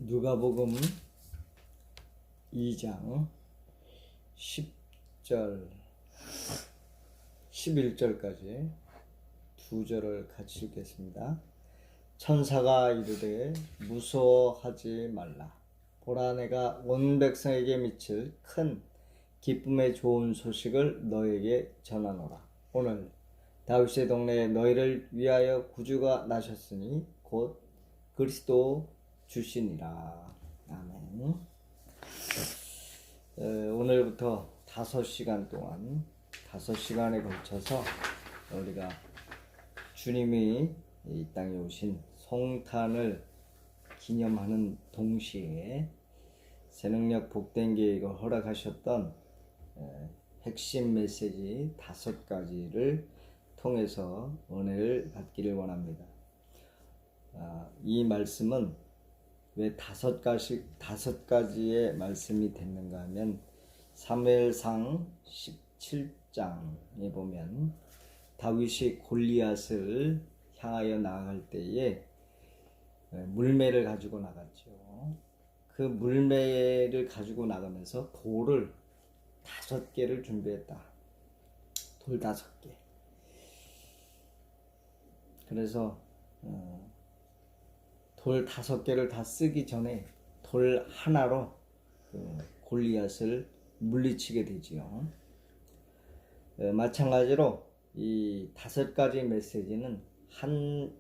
누가복음 2장 10절 11절까지 두 절을 같이 읽겠습니다. 천사가 이르되 무서워하지 말라. 보라, 내가 온 백성에게 미칠 큰 기쁨의 좋은 소식을 너에게 전하노라. 오늘 다윗의 동네에 너희를 위하여 구주가 나셨으니 곧 그리스도 주시니라. 아멘. 오늘부터 5시간 동안 5시간에 걸쳐서 우리가 주님이 이 땅에 오신 성탄을 기념하는 동시에 새능력 복된 계획을 허락하셨던 핵심 메시지 5가지를 통해서 은혜를 받기를 원합니다. 이 말씀은 왜 5가지의 말씀이 됐는가 하면 사무엘상 17장에 보면 다윗이 골리앗을 향하여 나아갈 때에 물매를 가지고 나갔죠. 그 물매를 가지고 나가면서 돌을 5개를 준비했다. 돌 5개. 그래서 돌 5개를 다 쓰기 전에 돌 하나로 골리앗을 물리치게 되지요. 마찬가지로 이 5가지 메시지는 한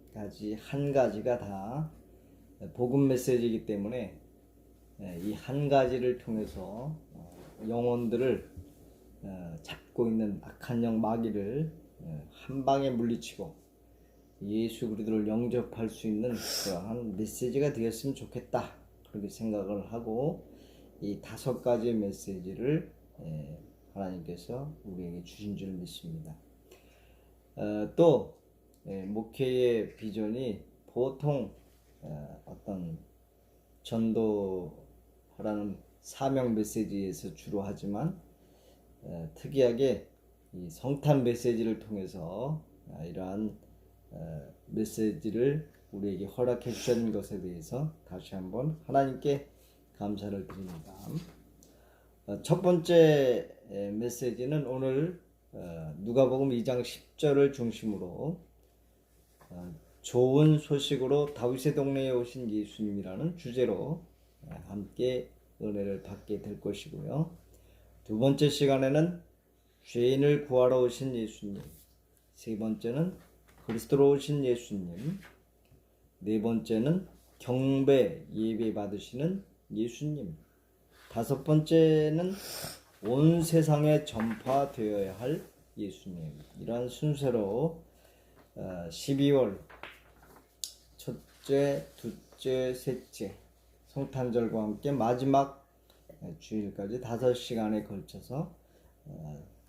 가지가 다 복음 메시지이기 때문에 이 한 가지를 통해서 영혼들을 잡고 있는 악한 영 마귀를 한 방에 물리치고 예수 그리스도를 영접할 수 있는 그러한 메시지가 되었으면 좋겠다, 그렇게 생각을 하고 이 5가지 메시지를 하나님께서 우리에게 주신 줄 믿습니다. 또 목회의 비전이 보통 어떤 전도하라는 사명 메시지에서 주로 하지만 특이하게 이 성탄 메시지를 통해서 이러한 메시지를 우리에게 허락해 주신 것에 대해서 다시 한번 하나님께 감사를 드립니다. 첫 번째 메시지는 오늘 누가복음 2장 10절을 중심으로 좋은 소식으로 다윗의 동네에 오신 예수님이라는 주제로 함께 은혜를 받게 될 것이고요. 두 번째 시간에는 죄인을 구하러 오신 예수님, 세 번째는 그리스도로 오신 예수님, 네 번째는 경배 예배 받으시는 예수님, 5번째는 온 세상에 전파되어야 할 예수님. 이러한 순서로 12월 첫째, 둘째, 셋째 성탄절과 함께 마지막 주일까지 5시간에 걸쳐서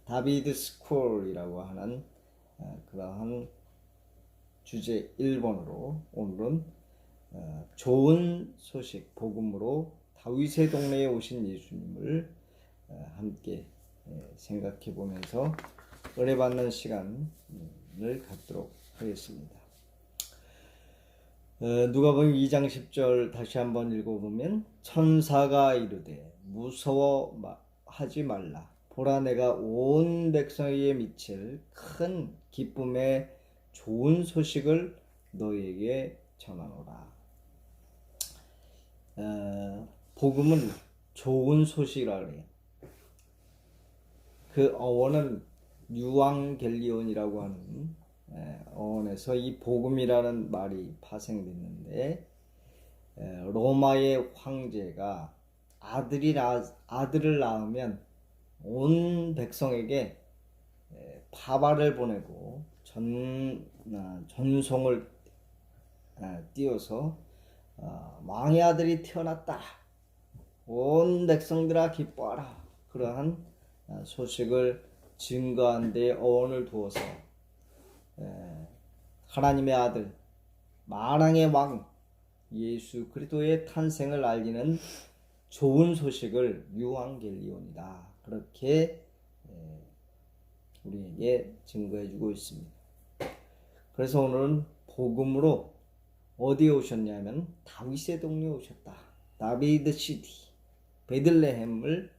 다비드 스쿨이라고 하는 그러한 주제 1번으로 오늘은 좋은 소식, 복음으로 다윗의 동네에 오신 예수님을 함께 생각해 보면서 은혜 받는 시간을 갖도록 하겠습니다. 누가복음 2장 10절 다시 한번 읽어보면 천사가 이르되 무서워하지 말라. 보라, 내가 온 백성에게 미칠 큰 기쁨의 좋은 소식을 너희에게 전하노라. 복음은 좋은 소식이라 그래요. 그 어원은 유앙겔리온이라고 하는 어원에서 이 복음이라는 말이 파생됐는데, 로마의 황제가 아들을 낳으면 온 백성에게 파발을 보내고 전송을 띄워서 왕의 아들이 태어났다, 온 백성들아 기뻐하라, 그러한 소식을 증거한 데 어원을 두어서 하나님의 아들, 만왕의 왕 예수 그리스도의 탄생을 알리는 좋은 소식을 유앙겔리온이다, 그렇게 우리에게 증거해주고 있습니다. 그래서 오늘은 복음으로 어디에 오셨냐면 다윗의 동네에 오셨다. 다비드 시티, 베들레헴을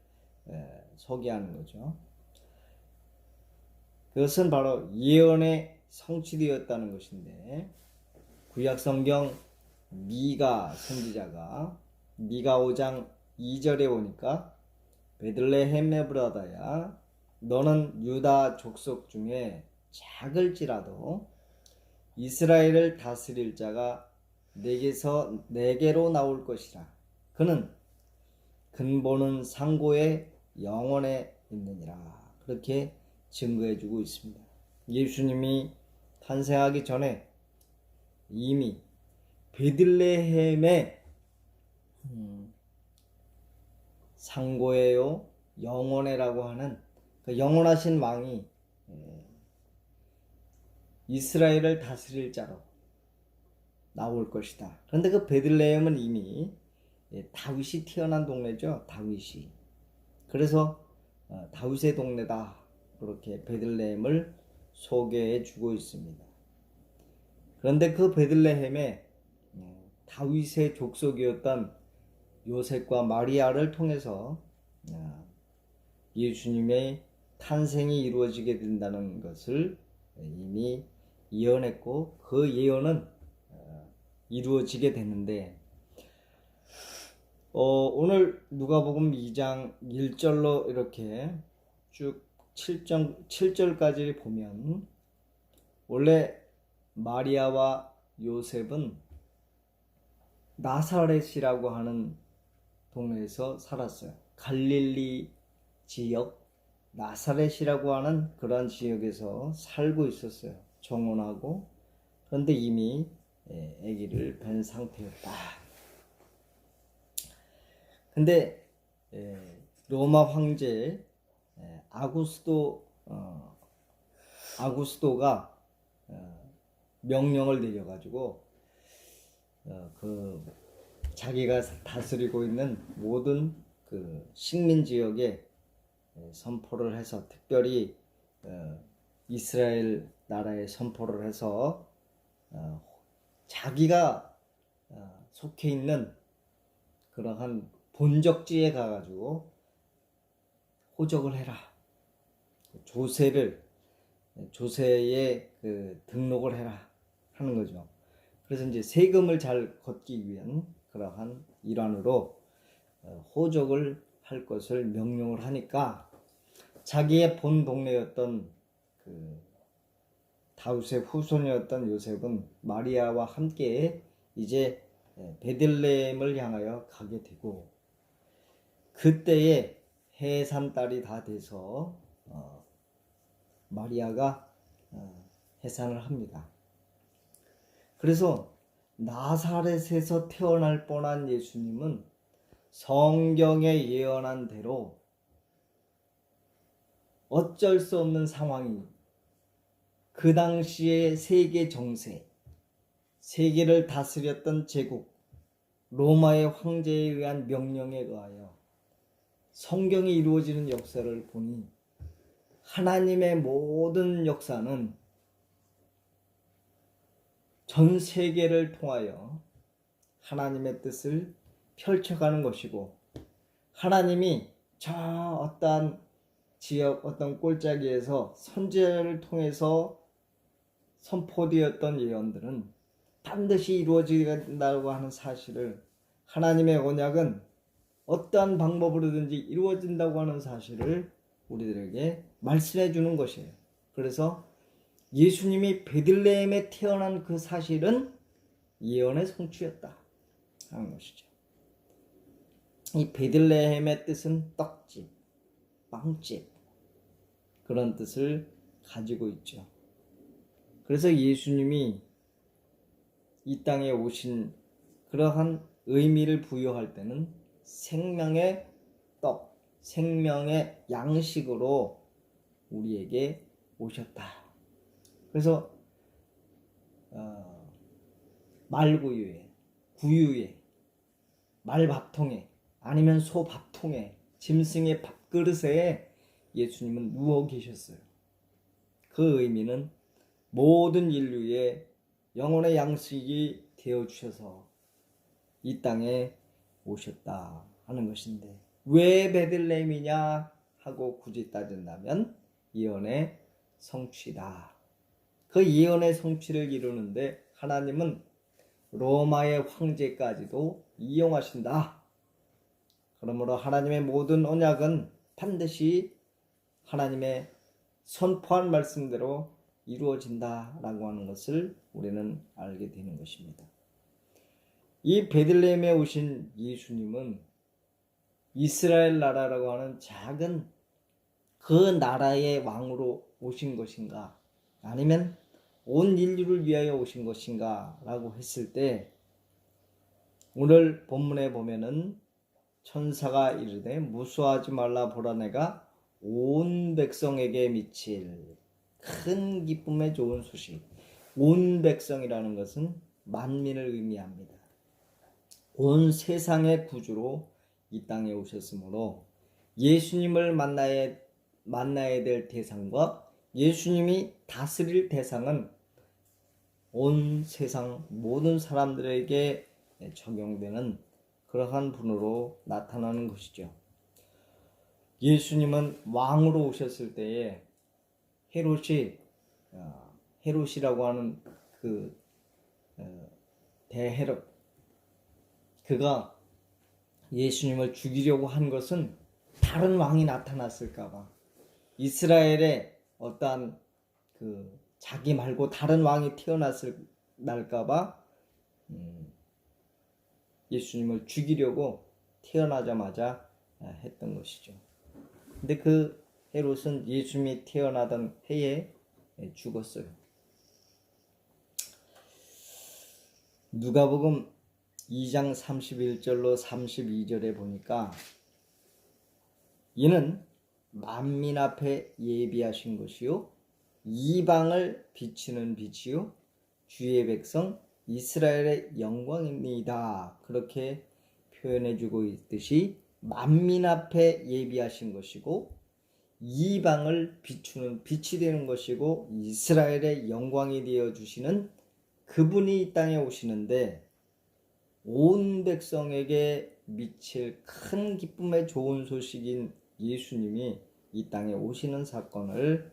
소개하는 거죠. 그것은 바로 예언의 성취되었다는 것인데, 구약 성경 미가 선지자가 미가 5장 2절에 보니까 베들레헴 에브라다야, 너는 유다 족속 중에 작을지라도 이스라엘을 다스릴 자가 내게로 나올 것이라. 그는 근본은 상고의 영원에 있느니라. 그렇게 증거해주고 있습니다. 예수님이 탄생하기 전에 이미 베들레헴의 상고에요 영원에라고 하는 그 영원하신 왕이 이스라엘을 다스릴 자로 나올 것이다. 그런데 그 베들레헴은 이미 다윗이 태어난 동네죠. 다윗이. 그래서 다윗의 동네다. 그렇게 베들레헴을 소개해 주고 있습니다. 그런데 그 베들레헴에 다윗의 족속이었던 요셉과 마리아를 통해서 예수님의 탄생이 이루어지게 된다는 것을 이미 예언했고, 그 예언은 이루어지게 되는데, 오늘 누가복음 2장 1절로 이렇게 쭉 7절까지 보면, 원래 마리아와 요셉은 나사렛이라고 하는 동네에서 살았어요. 갈릴리 지역 나사렛이라고 하는 그런 지역에서 살고 있었어요. 정혼하고. 그런데 이미 아기를 뵌 상태였다. 근데 로마 황제 아구스토가 명령을 내려가지고 그 자기가 다스리고 있는 모든 그 식민 지역에 선포를 해서, 특별히 이스라엘 나라에 선포를 해서 자기가 속해 있는 그러한 본적지에 가가지고 호적을 해라. 조세에 그 등록을 해라 하는 거죠. 그래서 이제 세금을 잘 걷기 위한 그러한 일환으로 호적을 할 것을 명령을 하니까, 자기의 본 동네였던 그 다윗의 후손이었던 요셉은 마리아와 함께 이제 베들레헴을 향하여 가게 되고, 그때에 해산달이 다 돼서 마리아가 해산을 합니다. 그래서 나사렛에서 태어날 뻔한 예수님은 성경에 예언한 대로 어쩔 수 없는 상황이, 그 당시의 세계 정세, 세계를 다스렸던 제국 로마의 황제에 의한 명령에 의하여 성경이 이루어지는 역사를 보니, 하나님의 모든 역사는 전 세계를 통하여 하나님의 뜻을 펼쳐가는 것이고, 하나님이 저 어떠한 지역, 어떤 골짜기에서 선지자를 통해서 선포되었던 예언들은 반드시 이루어진다고 하는 사실을, 하나님의 언약은 어떠한 방법으로든지 이루어진다고 하는 사실을 우리들에게 말씀해 주는 것이에요. 그래서 예수님이 베들레헴에 태어난 그 사실은 예언의 성취였다 하는 것이죠. 이 베들레헴의 뜻은 떡집, 빵집, 그런 뜻을 가지고 있죠. 그래서 예수님이 이 땅에 오신 그러한 의미를 부여할 때는 생명의 떡, 생명의 양식으로 우리에게 오셨다. 그래서 말구유에, 구유에, 말밥통에, 아니면 소밥통에, 짐승의 밥그릇에 예수님은 누워 계셨어요. 그 의미는 모든 인류의 영혼의 양식이 되어 주셔서 이 땅에 오셨다 하는 것인데, 왜 베들레헴이냐 하고 굳이 따진다면 예언의 성취다. 그 예언의 성취를 이루는데 하나님은 로마의 황제까지도 이용하신다. 그러므로 하나님의 모든 언약은 반드시 하나님의 선포한 말씀대로 이루어진다라고 하는 것을 우리는 알게 되는 것입니다. 이 베들레헴에 오신 예수님은 이스라엘 나라라고 하는 작은 그 나라의 왕으로 오신 것인가, 아니면 온 인류를 위하여 오신 것인가 라고 했을 때, 오늘 본문에 보면은 천사가 이르되 무수하지 말라, 보라 내가 온 백성에게 미칠 큰 기쁨의 좋은 소식. 온 백성이라는 것은 만민을 의미합니다. 온 세상의 구주로 이 땅에 오셨으므로 예수님을 만나야 될 대상과 예수님이 다스릴 대상은 온 세상 모든 사람들에게 적용되는 그러한 분으로 나타나는 것이죠. 예수님은 왕으로 오셨을 때에 헤롯이라고 하는 그 대헤롯, 그가 예수님을 죽이려고 한 것은 다른 왕이 나타났을까봐, 이스라엘에 어떠한 그 자기 말고 다른 왕이 날까봐 예수님을 죽이려고 태어나자마자 했던 것이죠. 근데 그 헤롯은 예수님이 태어나던 해에 죽었어요. 누가복음 2장 31절로 32절에 보니까 이는 만민 앞에 예비하신 것이요 이방을 비추는 빛이요 주의 백성 이스라엘의 영광입니다. 그렇게 표현해주고 있듯이 만민 앞에 예비하신 것이고 이방을 비추는 빛이 되는 것이고 이스라엘의 영광이 되어주시는 그분이 이 땅에 오시는데, 온 백성에게 미칠 큰 기쁨의 좋은 소식인 예수님이 이 땅에 오시는 사건을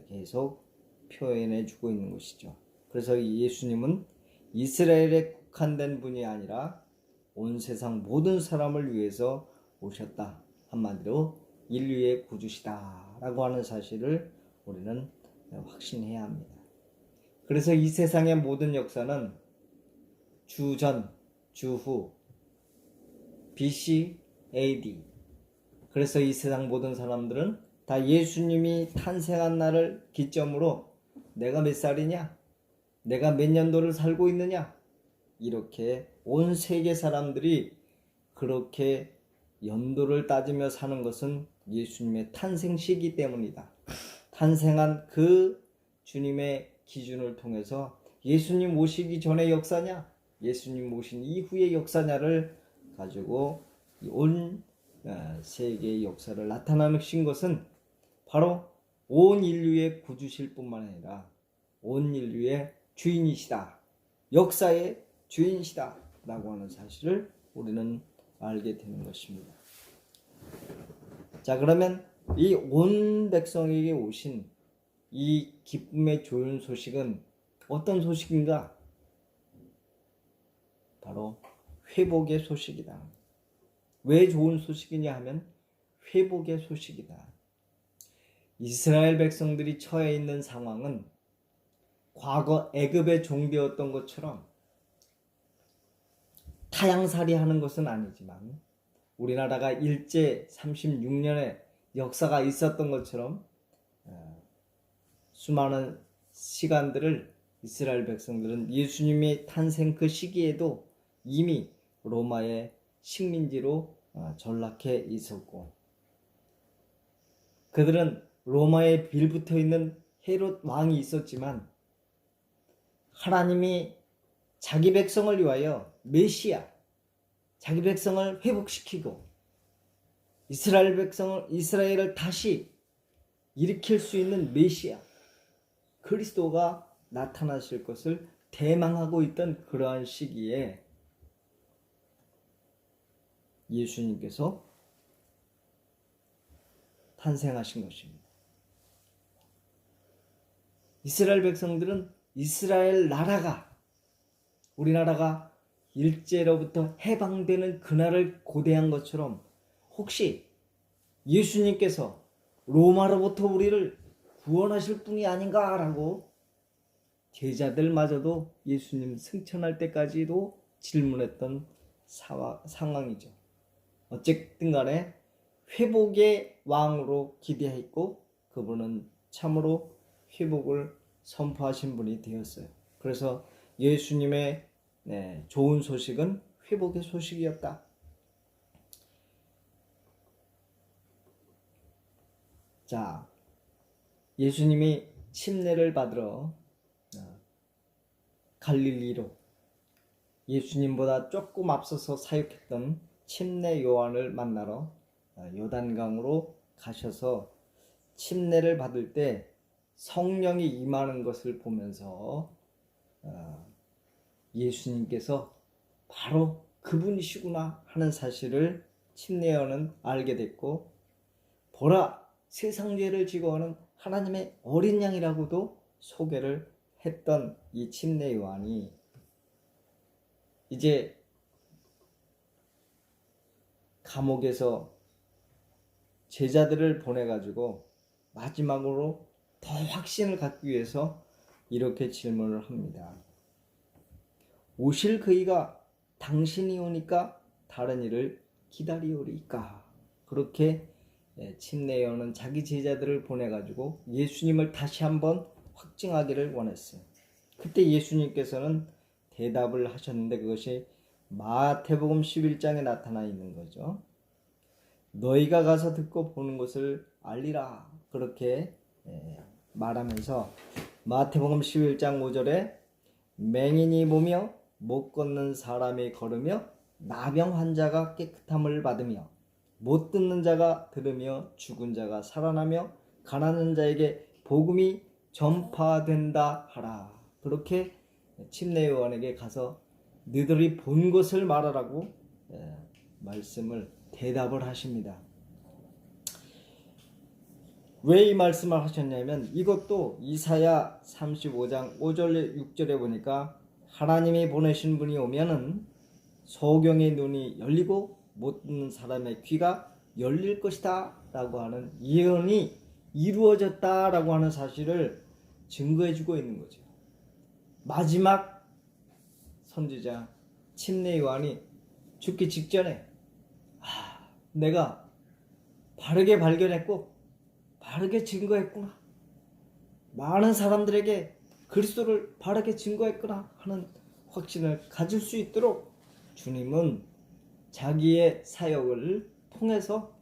계속 표현해 주고 있는 것이죠. 그래서 예수님은 이스라엘에 국한된 분이 아니라 온 세상 모든 사람을 위해서 오셨다. 한마디로 인류의 구주시다 라고 하는 사실을 우리는 확신해야 합니다. 그래서 이 세상의 모든 역사는 주전, 주후, BC, AD. 그래서 이 세상 모든 사람들은 다 예수님이 탄생한 날을 기점으로 내가 몇 살이냐? 내가 몇 년도를 살고 있느냐? 이렇게 온 세계 사람들이 그렇게 연도를 따지며 사는 것은 예수님의 탄생시기 때문이다. 탄생한 그 주님의 기준을 통해서 예수님 오시기 전의 역사냐, 예수님 오신 이후의 역사냐를 가지고 온 세계의 역사를 나타나신 것은 바로 온 인류의 구주실 뿐만 아니라 온 인류의 주인이시다, 역사의 주인이시다 라고 하는 사실을 우리는 알게 되는 것입니다. 자, 그러면 이 온 백성에게 오신 이 기쁨의 좋은 소식은 어떤 소식인가? 바로 회복의 소식이다. 왜 좋은 소식이냐 하면 회복의 소식이다. 이스라엘 백성들이 처해 있는 상황은 과거 애굽의 종되었던 것처럼 타향살이 하는 것은 아니지만, 우리나라가 일제 36년의 역사가 있었던 것처럼 수많은 시간들을 이스라엘 백성들은 예수님의 탄생 그 시기에도 이미 로마의 식민지로 전락해 있었고, 그들은 로마에 빌붙어 있는 헤롯 왕이 있었지만 하나님이 자기 백성을 위하여 메시아, 자기 백성을 회복시키고 이스라엘을 다시 일으킬 수 있는 메시아 그리스도가 나타나실 것을 대망하고 있던 그러한 시기에 예수님께서 탄생하신 것입니다. 이스라엘 백성들은 이스라엘 나라가, 우리나라가 일제로부터 해방되는 그날을 고대한 것처럼 혹시 예수님께서 로마로부터 우리를 구원하실 분이 아닌가라고 제자들마저도 예수님 승천할 때까지도 질문했던 상황이죠. 어쨌든 간에 회복의 왕으로 기대했고 그분은 참으로 회복을 선포하신 분이 되었어요. 그래서 예수님의 좋은 소식은 회복의 소식이었다. 자, 예수님이 침례를 받으러 갈릴리로 예수님보다 조금 앞서서 사역했던 침례 요한을 만나러 요단강으로 가셔서 침례를 받을 때 성령이 임하는 것을 보면서 예수님께서 바로 그분이시구나 하는 사실을 침례 요한은 알게 됐고, 보라, 세상 죄를 지고 오는 하나님의 어린 양이라고도 소개를 했던 이 침례 요한이 이제 감옥에서 제자들을 보내가지고 마지막으로 더 확신을 갖기 위해서 이렇게 질문을 합니다. 오실 그이가 당신이 오니까 다른 일을 기다리오리까? 그렇게 침례 요한은 자기 제자들을 보내가지고 예수님을 다시 한번 확증하기를 원했어요. 그때 예수님께서는 대답을 하셨는데 그것이 마태복음 11장에 나타나 있는 거죠. 너희가 가서 듣고 보는 것을 알리라. 그렇게 말하면서 마태복음 11장 5절에 맹인이 보며 못 걷는 사람이 걸으며 나병 환자가 깨끗함을 받으며 못 듣는 자가 들으며 죽은 자가 살아나며 가난한 자에게 복음이 전파된다 하라. 그렇게 침례 요한에게 가서 너희들이 본 것을 말하라고 말씀을 대답을 하십니다. 왜 이 말씀을 하셨냐면 이것도 이사야 35장 5절 6절에 보니까 하나님이 보내신 분이 오면은 소경의 눈이 열리고 못 듣는 사람의 귀가 열릴 것이다 라고 하는 예언이 이루어졌다 라고 하는 사실을 증거해 주고 있는 거죠. 마지막 선지자 침례 요한이 죽기 직전에 내가 바르게 발견했고 바르게 증거했구나, 많은 사람들에게 그리스도를 바르게 증거했구나 하는 확신을 가질 수 있도록 주님은 자기의 사역을 통해서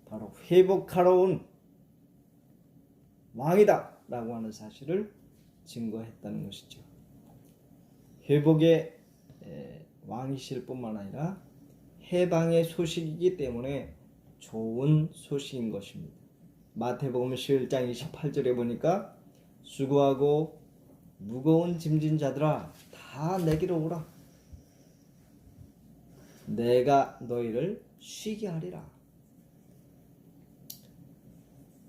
바로 회복하러 온 왕이다 라고 하는 사실을 증거했다는 것이죠. 회복의 왕이실 뿐만 아니라 해방의 소식이기 때문에 좋은 소식인 것입니다. 마태복음 11장 28절에 보니까 수고하고 무거운 짐진 자들아 다 내게로 오라. 내가 너희를 쉬게 하리라.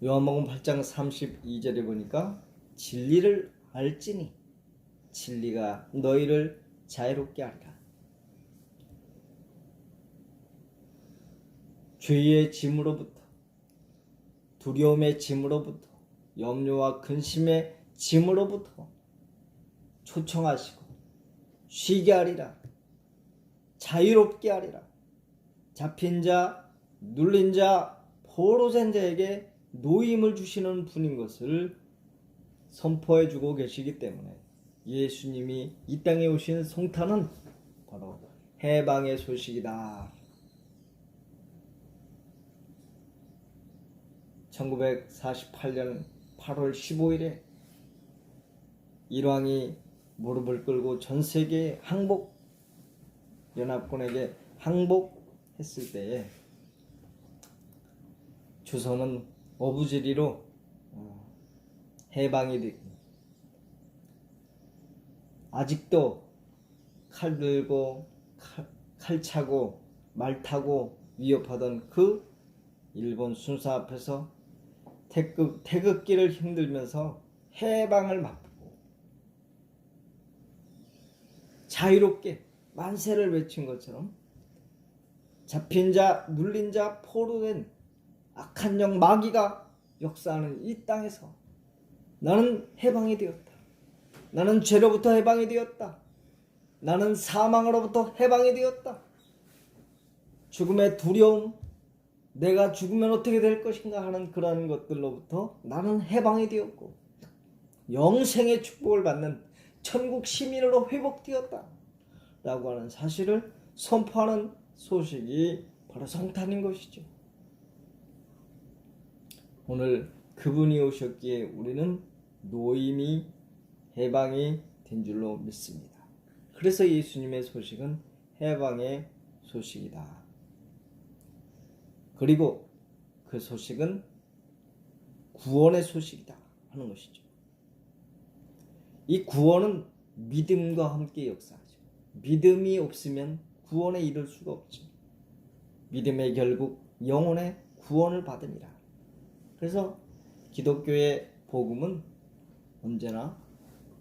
요한복음 8장 32절에 보니까 진리를 알지니 진리가 너희를 자유롭게 하리라. 죄의 짐으로부터, 두려움의 짐으로부터, 염려와 근심의 짐으로부터 초청하시고 쉬게 하리라. 자유롭게 하리라. 잡힌 자, 눌린 자, 포로된 자에게 노임을 주시는 분인 것을 선포해 주고 계시기 때문에 예수님이 이 땅에 오신 송탄은 바로 해방의 소식이다. 1948년 8월 15일에 일왕이 무릎을 꿇고 전 세계 항복 연합군에게 항복했을 때에 조선은 어부지리로 해방이 되고 아직도 칼 들고 칼 차고 말 타고 위협하던 그 일본 순사 앞에서 태극기를 흔들면서 해방을 맛보고 자유롭게 만세를 외친 것처럼 잡힌 자, 눌린 자, 포로된 악한 영 마귀가 역사하는 이 땅에서 나는 해방이 되었다. 나는 죄로부터 해방이 되었다. 나는 사망으로부터 해방이 되었다. 죽음의 두려움, 내가 죽으면 어떻게 될 것인가 하는 그러한 것들로부터 나는 해방이 되었고 영생의 축복을 받는 천국 시민으로 회복되었다 라고 하는 사실을 선포하는 소식이 바로 성탄인 것이죠. 오늘 그분이 오셨기에 우리는 노임이 해방이 된 줄로 믿습니다. 그래서 예수님의 소식은 해방의 소식이다. 그리고 그 소식은 구원의 소식이다 하는 것이죠. 이 구원은 믿음과 함께 역사하죠. 믿음이 없으면 구원에 이를 수가 없죠. 믿음의 결국 영혼의 구원을 받으니라. 그래서 기독교의 복음은 언제나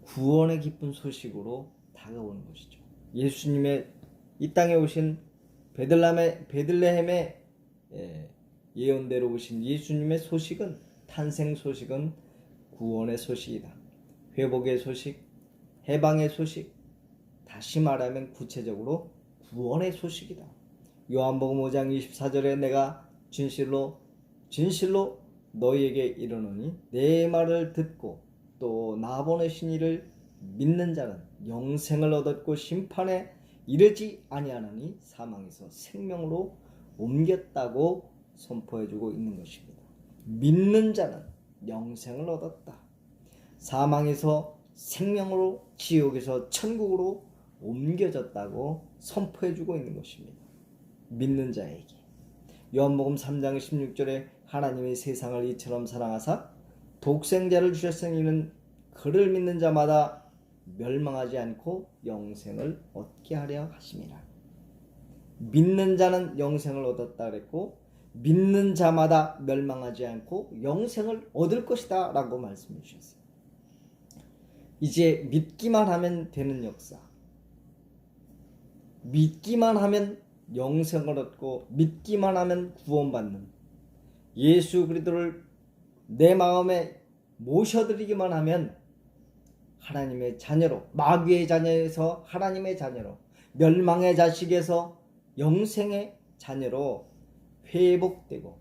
구원의 기쁜 소식으로 다가오는 것이죠. 예수님의 이 땅에 오신 베들레헴의 예언대로 오신 예수님의 소식은, 탄생 소식은 구원의 소식이다. 회복의 소식, 해방의 소식, 다시 말하면 구체적으로 구원의 소식이다. 요한복음 5장 24절에 내가 진실로 너희에게 이르노니 내 말을 듣고 또 나 보내신 이를 믿는 자는 영생을 얻었고 심판에 이르지 아니하나니 사망에서 생명으로 옮겼다고 선포해주고 있는 것입니다. 믿는 자는 영생을 얻었다. 사망에서 생명으로, 지옥에서 천국으로 옮겨졌다고 선포해주고 있는 것입니다. 믿는 자에게. 요한복음 3장 16절에 하나님이 세상을 이처럼 사랑하사 독생자를 주셨으니 이는 그를 믿는 자마다 멸망하지 않고 영생을 얻게 하려 하심이라. 믿는 자는 영생을 얻었다 그랬고 믿는 자마다 멸망하지 않고 영생을 얻을 것이다 라고 말씀해 주셨어요. 이제 믿기만 하면 되는 역사, 믿기만 하면 영생을 얻고 믿기만 하면 구원받는 예수 그리스도를 내 마음에 모셔드리기만 하면 하나님의 자녀로, 마귀의 자녀에서 하나님의 자녀로, 멸망의 자식에서 영생의 자녀로 회복되고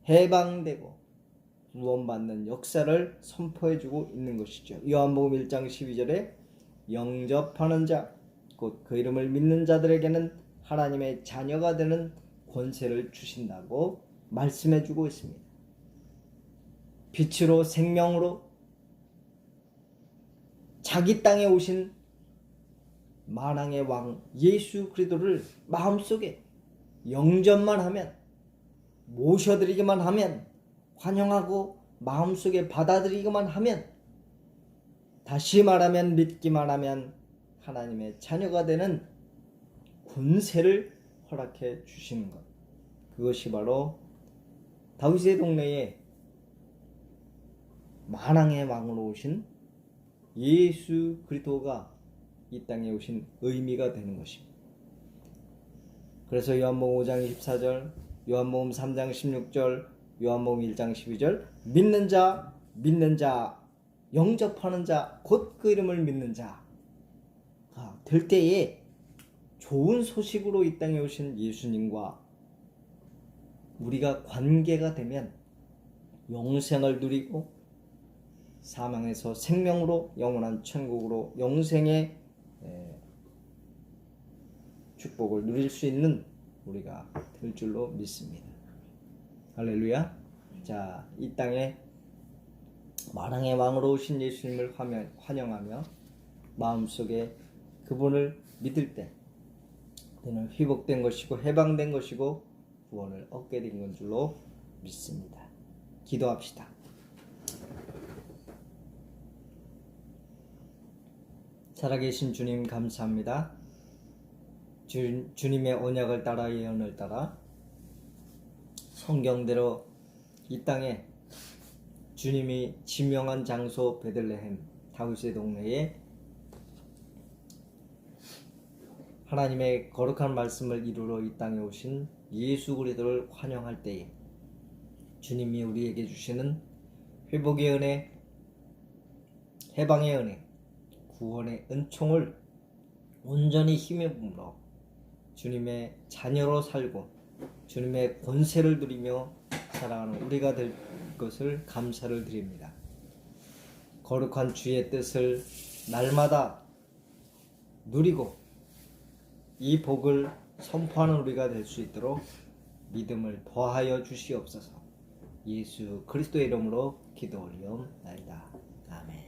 해방되고 구원받는 역사를 선포해주고 있는 것이죠. 요한복음 1장 12절에 영접하는 자, 곧 그 이름을 믿는 자들에게는 하나님의 자녀가 되는 권세를 주신다고 말씀해주고 있습니다. 빛으로 생명으로 자기 땅에 오신 만왕의 왕 예수 그리스도를 마음속에 영접만 하면, 모셔드리기만 하면, 환영하고 마음속에 받아들이기만 하면, 다시 말하면 믿기만 하면 하나님의 자녀가 되는 권세를 허락해 주시는 것, 그것이 바로 다윗의 동네에 만왕의 왕으로 오신 예수 그리스도가 이 땅에 오신 의미가 되는 것입니다. 그래서 요한복음 5장 24절, 요한복음 3장 16절, 요한복음 1장 12절 믿는 자, 영접하는 자, 곧 그 이름을 믿는 자가 될 때에 좋은 소식으로 이 땅에 오신 예수님과 우리가 관계가 되면 영생을 누리고 사망에서 생명으로 영원한 천국으로 영생의 축복을 누릴 수 있는 우리가 될 줄로 믿습니다. 할렐루야. 자, 이 땅에 만왕의 왕으로 오신 예수님을 환영하며 마음속에 그분을 믿을 때 너는 회복된 것이고 해방된 것이고 구원을 얻게 된 줄로 믿습니다. 기도합시다. 살아계신 주님 감사합니다. 주님의 언약을 따라 예언을 따라 성경대로 이 땅에 주님이 지명한 장소 베들레헴 다윗의 동네에 하나님의 거룩한 말씀을 이루러 이 땅에 오신 예수 그리스도를 환영할 때에 주님이 우리에게 주시는 회복의 은혜, 해방의 은혜, 구원의 은총을 온전히 힘입음으로 주님의 자녀로 살고 주님의 권세를 누리며 살아가는 우리가 될 것을 감사를 드립니다. 거룩한 주의 뜻을 날마다 누리고 이 복을 선포하는 우리가 될 수 있도록 믿음을 더하여 주시옵소서. 예수 그리스도의 이름으로 기도 올리옵나이다. 아멘.